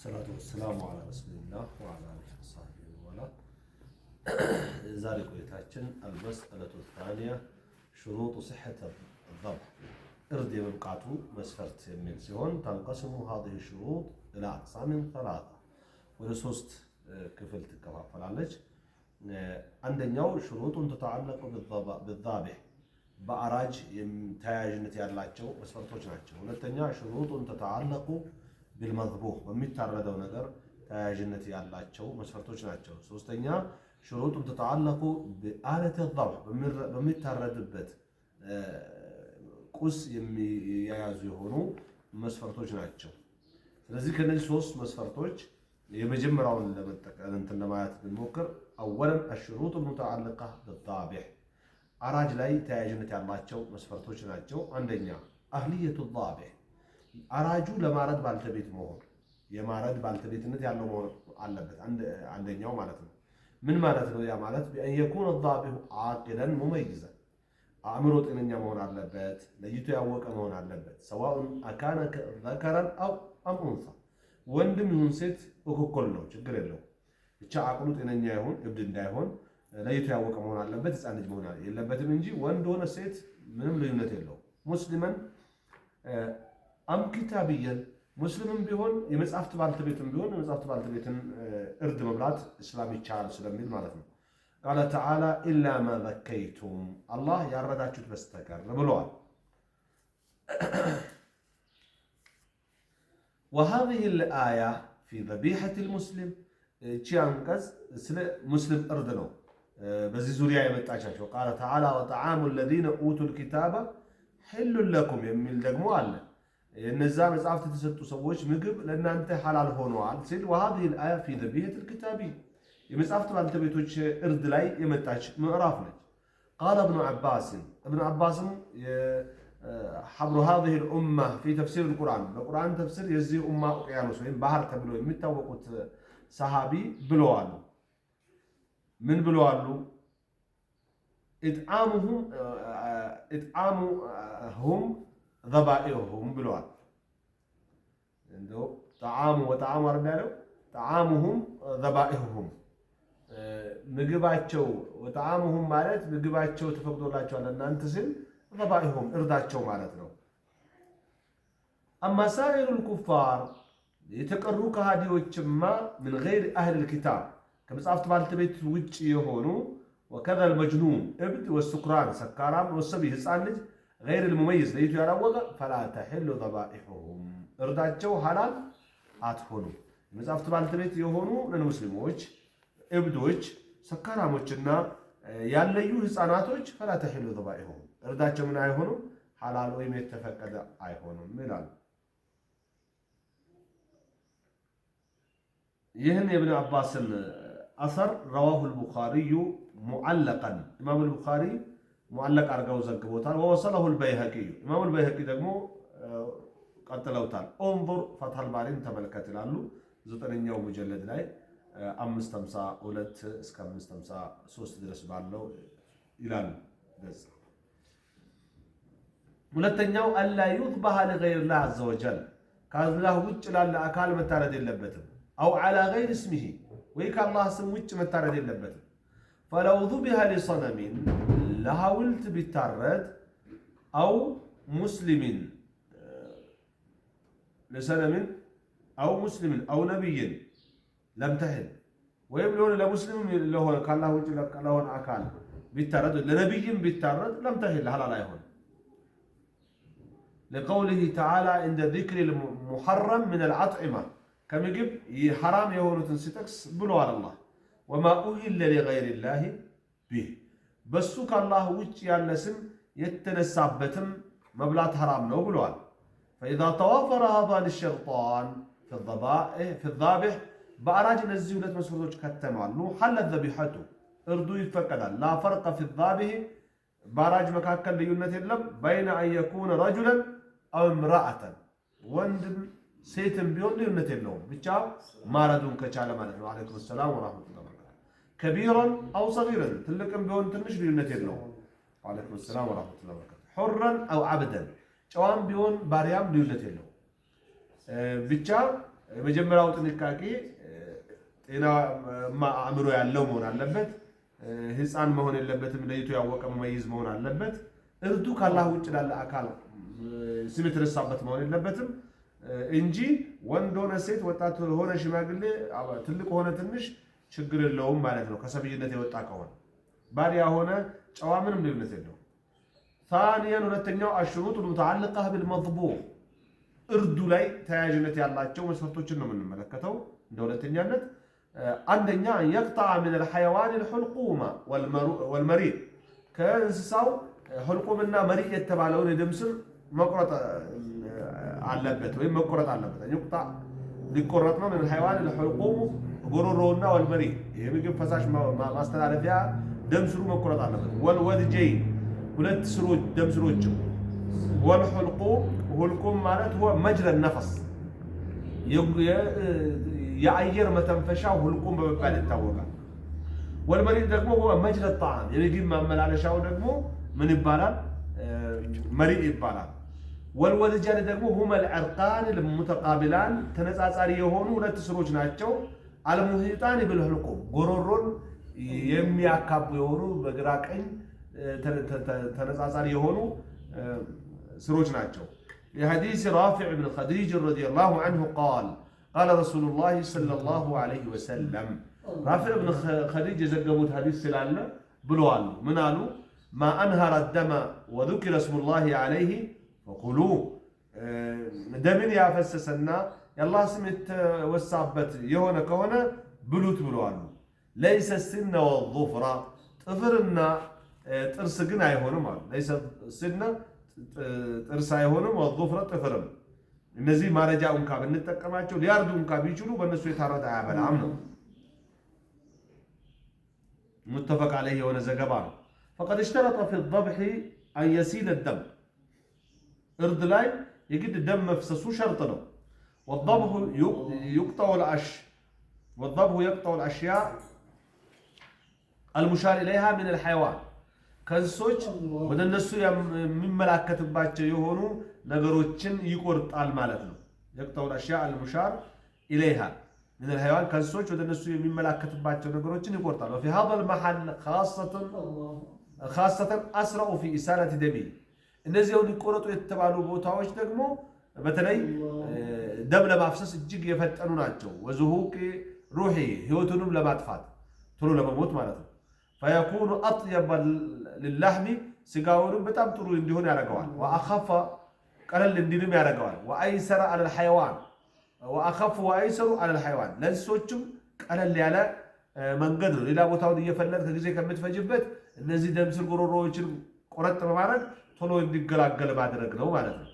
الصلاة والسلام على رسول الله وعلى آله وصحبه وله. ذلك ويتاچن المسألة الثانية شروط صحة الذبح. እርድ የመብቃቱ መስፈርት የሚል ሲሆን تنقسم هذه الشروط إلى أقسام ثلاثة ወደ ሶስት ክፍል ትከፋፈላለች። አንደኛው شروط تتعلق بالذابح በአራጅ ተያያዥነት ያላቸው መስፈርቶች ናቸው። ሁለተኛ شروط تتعلق بالمذبوح በሚታረደው ነገር ተያያዥነት ያላቸው መስፈርቶች ናቸው። ሶስተኛ شروط تتعلق بآلة الذبح በሚታረድበት ቁስ የሚያያዙ የሆኑ መስፈርቶች ናቸው። ስለዚህ ከነዚህ ሶስት መስፈርቶች የመጀመሪያውን ለማየት ብንሞክር أولا الشروط المتعلقة بالذابح አራጅ ላይ ተያያዥነት ያላቸው መስፈርቶች ናቸው። አንደኛ أهلية الذابح አራጁ ለማረድ ባልተቤት መሆን የማረድ ባልተቤትነት ያለው መሆን አለበት። አንደኛው ማለት ነው። ምን ማለት ነው? ያ ማለት بأن يكون الذابح عاقلا مميزا አእምሮ ጤነኛ መሆን አለበት፣ ለይቶ ያወቀ መሆን አለበት። سواء أكان ذكرا أو أنثى ወንድም ይሁን ሴት እኩል ነው፣ ችግር የለውም። ብቻ አቅሉ ጤነኛ ይሁን እብድ እንዳይሆን ለይቶ ያወቀ መሆን አለበት። ህፃን ልጅ መሆን የለበትም እንጂ ወንድ ሆነ ሴት ምንም ልዩነት የለውም። ሙስሊማን አም ኪታቢያን ሙስሊምም ቢሆን የመጽሐፍት ባልተቤትም ቢሆን የመጽሐፍት ባልተቤትን እርድ መብላት እስላም ይቻላል ስለሚል ማለት ነው። ቃለ ተዓላ ኢላ ማ ዘከይቱም አላህ ያረዳችሁት በስተቀር ብለዋል። وهذه الآية في ذبيحة المسلم እቺ አንቀጽ ስለ ሙስሊም እርድ ነው በዚህ ዙሪያ የመጣቻቸው። ቃለ ተዓላ ወጠዓሙ الذين اوتوا الكتاب حل لكم የሚል ደግሞ አለ። የነዛ መጽሐፍት የተሰጡ ሰዎች ምግብ ለእናንተ ሐላል ሆነዋል ሲል وهذه الآية في ذبيحة الكتاب የመጽሐፍት ባልተቤቶች እርድ ላይ የመጣች ምዕራፍ ነች። قال ابن عباس حبر هذه الأمة في تفسير القرآن በቁርአን ተፍሲር የዚህ ኡማ ኡቅያኖስ ወይም ባህር ተብሎ የሚታወቁት ሰሃቢ ብለዋል። ምን ብለዋል? إطعامهم ذبائحهم ብለዋል። እንደው طعام وطعام አርዳለው طعامهم ذبائحهم ምግባቸው وطعامهم ማለት ምግባቸው ተፈቅዶላቸዋል እናንተ ሲል ذبائحهم እርዳቸው ማለት ነው። أما سائر الكفار የተቀሩ ከሃዲዎችማ من غير أهل الكتاب ከመጽሐፍት ባልተቤት ውጭ የሆኑ وكذا المجنون እብድ والسكران ሰካራም والصبي ህፃን ልጅ غير المميز ለይቱ ያላወቀ فلا تحل ذبائحهم እርዳቸው ሐላል አትሆኑም። የመጽሐፍት ባልተቤት የሆኑ ሙስሊሞች እብዶች ሰካራሞችና ያለዩ ህፃናቶች فلا تحل ذبائحهم እርዳቸው ምን አይሆኑም ሐላል ወይም የተፈቀደ አይሆኑም ይላል። ይህን የኢብኑ አባስን አሰር رواه البخاري معلقا ኢማም البخاري ሙዓለቅ አርገው ዘግቦታል። ووصله البيهقي ኢማም البيهقي ደግሞ ቀጥለውታል። انظر فتح البارين ተመልከት ይላሉ 9ኛው ሙጀለድ ላይ 552 እስከ 553 ድረስ ባለው ይላል። ሁለተኛው አላ يذبح لغير الله عز وجل ከአላህ ውጭ ላለ አካል መታረድ የለበትም። أو على غير اسمه ويك الله اسم وجه متارد اللبت فلو ذبح لصنم لهاولت بالتارد أو مسلم لصنم أو مسلم أو نبي لم تحل ويبلون لمسلم له قال الله وجه له أكال بالتارد لنبي بالتارد لم تحل هلا لا يهون لقوله تعالى عند ذكر المحرم من الأطعمة ከምግብ حرام የሆኑትን ሲጠቅስ ብለዋል አላህ وما أهل لغير الله به በሱ ከአላህ ውጭ ያለ ስም የተነሳበትም መብላት حرام ነው ብለዋል። فإذا توافر هذا للشرطان في الذابح በአራጅ እነዚህ ሁለት መስፈርቶች ከተሟሉ حلت ذبيحته እርዱ ይፈቀዳል። لا فرق في الذابح በአራጅ መካከል ልዩነት የለም بين أن يكون رجلا أو امرأة ወንድም ሴትም ቢሆን ልዩነት የለውም ብቻ ማረዱን ከቻለ ማለት ነው። አለይኩም ሰላም ወራህመቱላሂ ወበረካቱ كبيرا أو صغيرا ትልቅም ቢሆን ትንሽ ልዩነት የለውም። አለይኩም ሰላም ወራህመቱላሂ ወበረካቱ حرا أو عبدا ጨዋም ቢሆን ባሪያም ልዩነት የለውም ብቻ የመጀመሪያው ጥንቃቄ ጤናማ አእምሮ ያለው መሆን አለበት። ህፃን መሆን የለበትም። ለይቶ ያወቀ መመይዝ መሆን አለበት። እርዱ ካላህ ውጭ ላለ አካል ስም የተነሳበት መሆን የለበትም እንጂ ወንድ ሆነ ሴት፣ ወጣት ሆነ ሽማግሌ፣ ትልቅ ሆነ ትንሽ ችግር የለውም ማለት ነው። ከሰብይነት የወጣ ከሆነ ባሪያ ሆነ ጨዋ ምንም ልዩነት የለውም። ثانيا ሁለተኛው الشروط المتعلقة بالمطبوخ እርዱ ላይ ተያያዥነት ያላቸው መስፈርቶችን ነው የምንመለከተው። እንደ ሁለተኛነት አንደኛ يقطع من الحيوان الحلقوم والمريء ከእንስሳው حلقومና መሪእ የተባለውን የደም ስር መቁረጥ አለበት ወይም መቆረጥ አለበት። يقطع ሊቆረጥ ነው። من الحيوان الحلقوم ጉሮሮና والمريء የምግብ ፈሳሽ ማስተላለፊያ ደም ስሩ መቆረጥ አለበት። والودجين ሁለት ስሮች ደም ስሮች والحلقوم ማለት هو مجرى النفس የአየር መተንፈሻው ሁልቁም በመባል ይታወቃል። والمريء ደግሞ هو مجرى الطعام የምግብ ማመላለሻው ደግሞ ምን ይባላል? መሪእ ይባላል። والودجان ደግሞ هما العرقان المتقابلان ተነጻጻሪ የሆኑ ሁለት ስሮች ናቸው። المحيطان بالحلقوم ጉሮሮን የሚያካቡ የሆኑ በግራ ቀኝ ተነጻጻሪ የሆኑ سروج ناتشو لحديث رافع بن خديج رضي الله عنه قال قال رسول الله صلى الله عليه وسلم رافع بن خديج زقموت حديث سلالنا بلوال من قالوا ما أنهر الدم وذكر اسم الله عليه فقولوا دمن يا فسسنا يالله سمت وسابت يهونا كهونا بلوت بلوال ليس السن والظفرة طفرنا ጥርስ ግን አይሆንም አሉ። ليس السن ጥርስ አይሆንም والظفرة ጥፍርም። እነዚህ ማረጃ እንኳ ብንጠቀማቸው ሊያርዱ እንኳ ቢችሉ በእነሱ የታረደ አያበላም ነው። متفق عليه የሆነ ዘገባ ነው። فقد اشترط في الذبح أن يسيل الدم እርድ ላይ የግድ ደም መፍሰሱ ሸርጥ ነው። والذبح يقطع الأشياء المشار إليها من الحيوان ከእንስሶች ወደ እነሱ የሚመላከትባቸው የሆኑ ነገሮችን ይቆርጣል ማለት ነው። يقطع الأشياء المشار إليها من الحيوان ከእንስሶች ወደ እነሱ የሚመላከትባቸው ነገሮችን ይቆርጣል። وفي هذا المحل خاصة أسرع في إسالة دمه እነዚያው ሊቆረጡ የተባሉ ቦታዎች ደግሞ በተለይ ደም ለማፍሰስ እጅግ የፈጠኑ ናቸው። وزهوق روحه ህይወቱንም ለማጥፋት ቶሎ ለመሞት ማለት ነው። فيكون أطيب للحم سجاورم بتام ترو يندهون يارجوان وأخف قلل يندينهم يارجوان وأيسر على الحيوان وأخف وأيسر على الحيوان لأن سوتشم قلل على من قدر إلى بوتاود يفلت كذي كم تفجبت النزي دم سرقرو رويشل قرط بمعنى طلوا يندق قلق بعد رجله معناه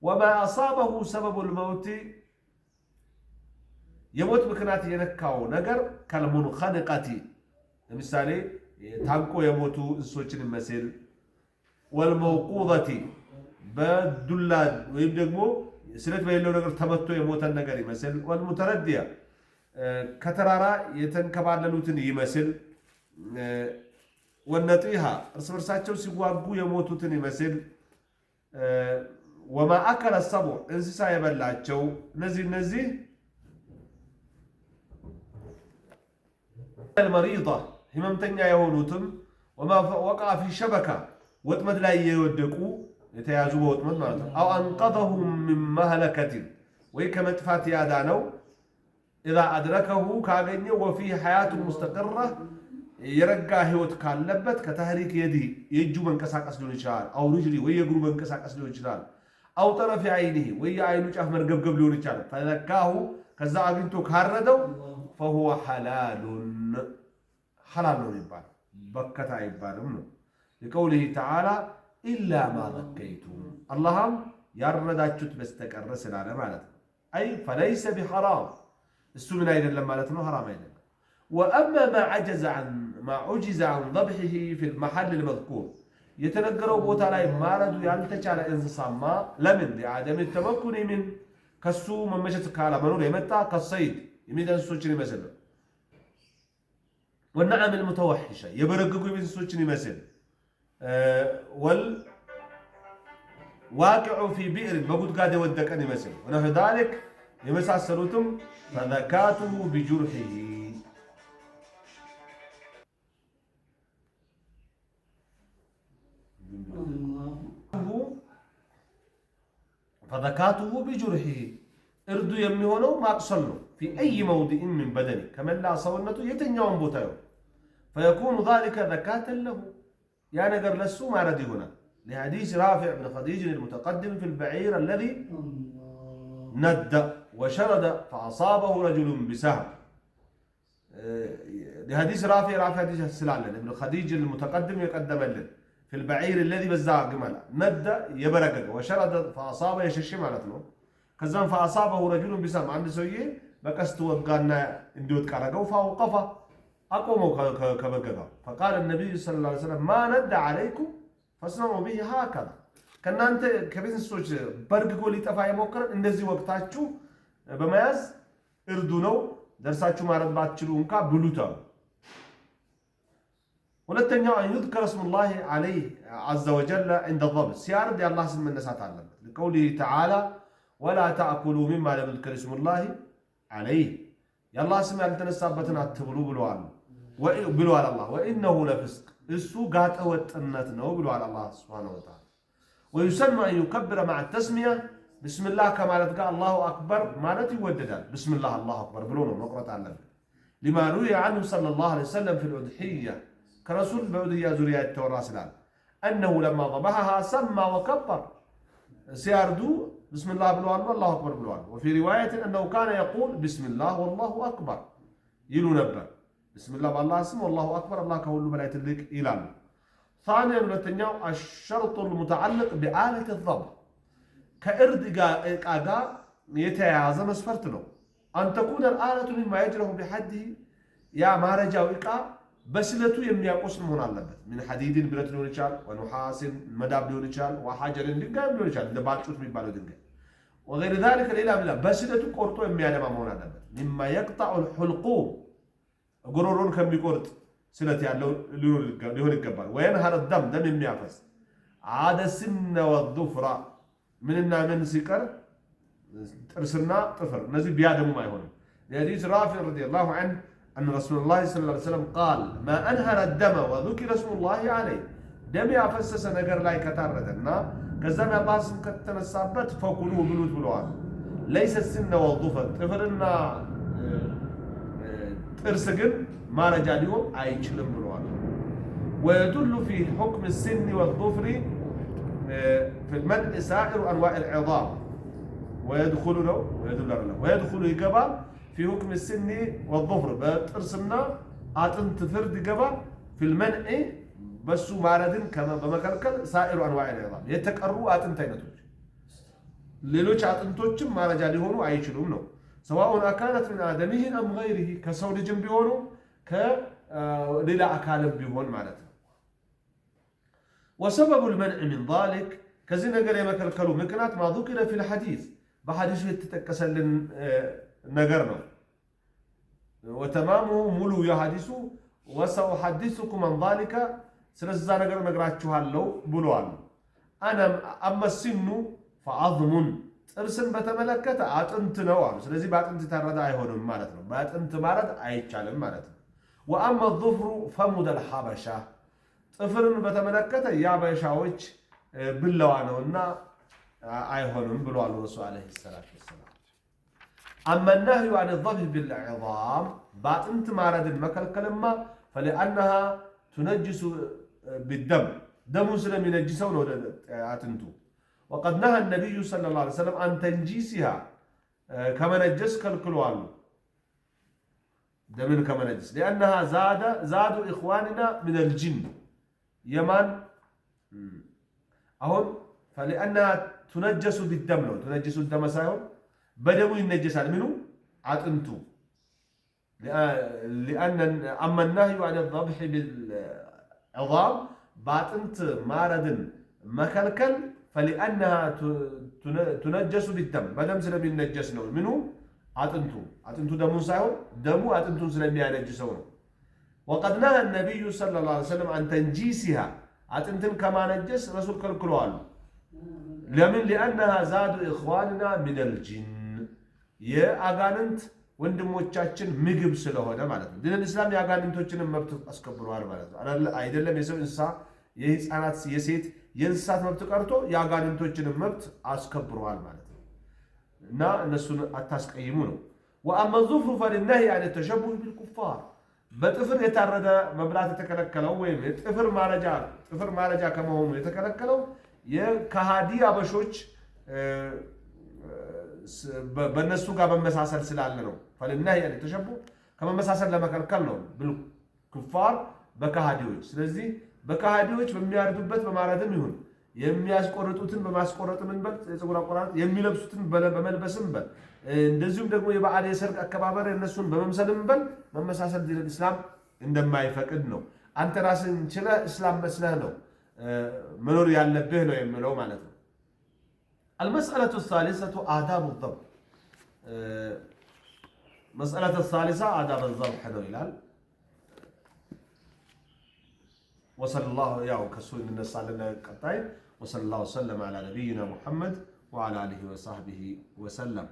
وما أصابه سبب الموت يموت بكنات ينكاو نجر كالمنخنقة ለምሳሌ ታንቆ የሞቱ እንስሶችን ይመስል ወልመውቁዘቲ በዱላ ወይም ደግሞ ስለት በሌለው ነገር ተመቶ የሞተን ነገር ይመስል ወልሙተረዲያ ከተራራ የተንከባለሉትን ይመስል ወነጢሃ እርስ በርሳቸው ሲዋጉ የሞቱትን ይመስል ወማ አከለ ሰብዕ እንስሳ የበላቸው እነዚህ المريضة ህመምተኛ የሆኑትም وما وقع في شبكة ወጥመድ ላይ የወደቁ የተያዙ በወጥመድ ማለት ነው። أو أنقذهم من مهلكة ወይ ከመጥፋት ያዳነው إذا أدركه ካገኘው وفيه حياة مستقرة የረጋ ህይወት ካለበት ከተህሪክ የእጁ መንቀሳቀስ ሊሆን ይችላል። أو رجلي ወይ የእግሩ መንቀሳቀስ ሊሆን ይችላል። أو طرف عينه ወይ የአይኑ ጫፍ መርገብገብ ሊሆን ይችላል። فذكاه ከዛ አግኝቶ ካረደው فهو حلال ነው ይባላል። በከታ ይባልም ነው። لقوله تعالى إلا ما ذكيتم اللهم ያረዳችሁት በስተቀር ስላለ ማለት ነው። أي فليس بحرام እሱ ምን አይደለም ማለት ነው፣ حرام አይደለም። وأما ما عجز عن ذبحه في المحل المذكور የተነገረው ቦታ ላይ ማረዱ ያልተቻለ እንስሳማ ለምን لعدم التمكن من ከሱ መመቸት ካላ መኖር የመጣ ከሰይድ የሚደንሶችን ይመስል والنعم المتوحشة يبرققوا يبنسوچن يمثل والواقع في بئر بقود قاعد يودقن يمثل ونحو ذلك የመሳሰሉትም ፈዘካቱሁ ቢጁርሒሂ فذكاته بجرحه اردو يميونه ما أقصله في أي موضع من بدنه كما لا صونته يتنيون بوتايو فيكون ذلك ذكاة له يعني نقر لسو ما ردي هنا لحديث رافع بن خديج المتقدم في البعير الذي ند وشرد فأصابه رجل بسهم لحديث رافع حديث السلالة ابن خديج المتقدم يقدم له في البعير الذي بزاق جمل ند يبرقق وشرد فأصابه يششي مالتنا كذا فأصابه رجل بسهم عند سويه بكست وقالنا اندوت كارقو فوقف أقوموا كبققا فقال النبي صلى الله عليه وسلم ما ند عليكم فاسمعوا به هكذا كنا أنت كبير سوچ برققو لتفاية موكرا اندزي وقتاتشو بمياز اردونو درساتشو مارد باتشلو انكا بلوتا ولتنيا أن يذكر اسم الله عليه عز وجل عند الضبط سيارد يا الله اسم الناس تعلم لقوله تعالى ولا تأكلوا مما لم يذكر اسم الله عليه يا الله اسم التنسابتنا تبلو بلوال الله وإنه لفسق السو قات أوتنتنا وبلوال الله سبحانه وتعالى ويسمى أن يكبر مع التسمية بسم الله كما لتقى الله أكبر ما نتوددان بسم الله الله أكبر بلونه نقرأ تعلم لما روي عنه صلى الله عليه وسلم في الأضحية كرسول بعودية زرية التوراة سلال أنه لما ضبحها سمى وكبر سياردو بسم الله بلوان والله أكبر بلوان وفي رواية أنه كان يقول بسم الله والله أكبر يلو نبر بسم الله بالله اسم والله أكبر الله كهولو بلاية الليك إيلان ثانيا ولتنياو الشرط المتعلق بآلة الضبط كإرد إقاقا يتعازى مسفرتنا أن تكون الآلة مما يجره بحده يا مارجا وإقا بسلتو يمياقوس مهون علبت من حديد برت لون يشال ونحاس مداب لون يشال وحجر دنجا لون يشال ده بالشوت ميبالو دنجا وغير ذلك الى بلا بسلتو قرطو يميادما مهون علبت مما يقطع الحلقوم غرورون كم يقرط سلت ያለው ሊሆን ይገባል وينهر الدم دم የሚያፈስ عاد السن والظفر مننا من ሲቀር ጥርስና ጥፍር እነዚህ ቢያደሙም አይሆንም ለሐዲስ رافع رضي الله عنه أن رسول الله صلى الله عليه وسلم قال ما أنهر الدم وذكر اسم الله عليه دم يفسس نجر لا يكتردنا كزم الله اسم كتنسابت فكلوه بلوت بلوان ليس السن والظفر طفرنا ترسقن ما رجاليهم أيشلم بلوان ويدل في حكم السن والظفر في المنع سائر أنواع العظام ويدخل يقبل في حكم السن والظفر بترسمنا أتنت فرد جبا في المنع بس معرض كما بمكلكل سائر أنواع العظام يتكرروا أتنتينتوش ليلوش أتنتوشم ما رجالي هونو أيشلون نو سواء كانت من آدمه أم غيره كسول جنبي هونو للا أكال بيهون معناته وسبب المنع من ذلك كزينا قال يمكلكلوا مكنات ما ذكر في الحديث بحديث يتتكسل نجرنا وتمامه ملو يا حديثه وسأحدثكم عن ذلك سلسلة نجراتشو هالو بلوان أنا أما السن فعظم ترسم بتملكته أنت نوع سلسلة بعد أنت ترد أيهون مالتنا بعد أنت مرد أي كلام مالتنا وأما الظفر فمد الحبشة طفل بتملكته يا بشاوش باللوانونا أيهون بلوان الرسول عليه الصلاة والسلام أما النهي عن الضبح بالعظام بعد انت مارد المكل كلمة فلأنها تنجس بالدم دم سلم ينجسون أتنتو وقد نهى النبي صلى الله عليه وسلم عن تنجيسها كما نجس كالكلوان دم كما نجس لأنها زادوا إخواننا من الجن يمان أهون فلأنها تنجس بالدم لو تنجس الدم سايون بدمو ينجسال منو عطنتو لأن أما النهي عن الذبح بالعظام باطنت مارد مكلكل فلأنها تنجس بالدم بدم سلم ينجس نو منو عطنتو دمو سايون دمو عطنتو سلم ينجسو وقد نهى النبي صلى الله عليه وسلم عن تنجيسها عطنتن كما نجس رسول كالكلوان لمن لأنها زاد إخواننا من الجن የአጋንንት ወንድሞቻችን ምግብ ስለሆነ ማለት ነው። ዲን እስላም የአጋንንቶችንም መብት አስከብሯል ማለት ነው። አይደለም የሰው እንስሳ፣ የህፃናት፣ የሴት፣ የእንስሳት መብት ቀርቶ የአጋንንቶችንም መብት አስከብሯል ማለት ነው። እና እነሱን አታስቀይሙ ነው። ወአመ ዙፍሩ ፈሊነህይ አን ተሸቡህ ቢልኩፋር በጥፍር የታረደ መብላት የተከለከለው ወይም ጥፍር ማረጃ ከመሆኑ የተከለከለው የከሃዲ አበሾች በእነሱ ጋር በመሳሰል ስላለ ነው። ፈሊነህይ አን ተሸቡህ ከመመሳሰል ለመከልከል ነው። ቢልኩፋር በከሃዲዎች። ስለዚህ በከሃዲዎች በሚያርዱበት በማረድም ይሁን የሚያስቆርጡትን በማስቆረጥም እንበል የፀጉር አቆራረጥ የሚለብሱትን በመልበስም በል እንደዚሁም ደግሞ የበዓል የሰርግ አከባበር እነሱን በመምሰልም በል መመሳሰል ዲን እስላም እንደማይፈቅድ ነው። አንተ ራስን ችለህ እስላም መስለህ ነው መኖር ያለብህ ነው የሚለው ማለት ነው። المسألة الثالثة آداب الذبح مسألة الثالثة آداب الذبح ነው ይላል። وصلى الله يا كسو النسالنا قطاي وصلى الله وسلم على نبينا محمد وعلى آله وصحبه وسلم.